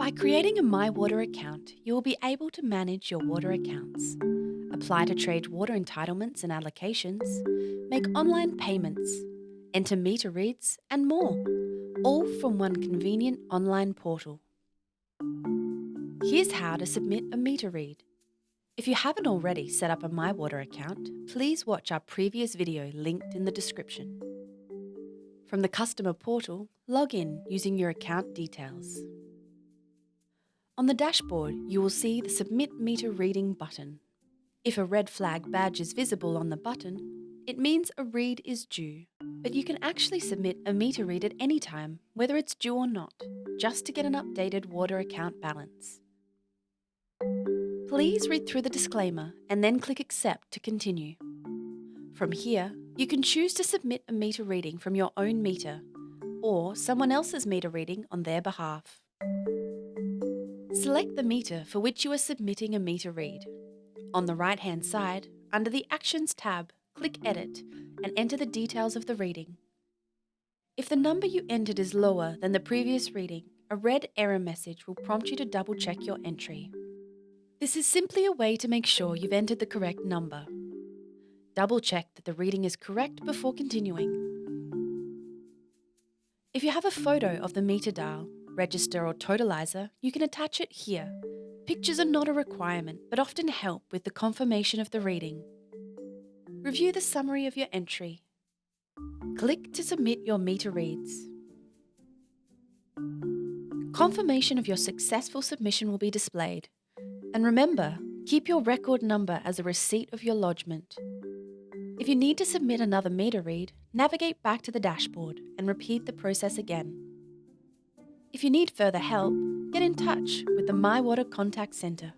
By creating a Mywater account, you will be able to manage your water accounts, apply to trade water entitlements and allocations, make online payments, enter meter reads, and more, all from one convenient online portal. Here's how to submit a meter read. If you haven't already set up a Mywater account, please watch our previous video linked in the description. From the customer portal, log in using your account details. On the dashboard, you will see the Submit Meter Reading button. If a red flag badge is visible on the button, it means a read is due, but you can actually submit a meter read at any time, whether it's due or not, just to get an updated water account balance. Please read through the disclaimer and then click Accept to continue. From here, you can choose to submit a meter reading from your own meter or someone else's meter reading on their behalf. Select the meter for which you are submitting a meter read. On the right-hand side, under the Actions tab, click Edit and enter the details of the reading. If the number you entered is lower than the previous reading, a red error message will prompt you to double-check your entry. This is simply a way to make sure you've entered the correct number. Double-check that the reading is correct before continuing. If you have a photo of the meter dial, register or totalizer, you can attach it here. Pictures are not a requirement, but often help with the confirmation of the reading. Review the summary of your entry. Click to submit your meter reads. Confirmation of your successful submission will be displayed. And remember, keep your record number as a receipt of your lodgement. If you need to submit another meter read, navigate back to the dashboard and repeat the process again. If you need further help, get in touch with the Mywater Contact Centre.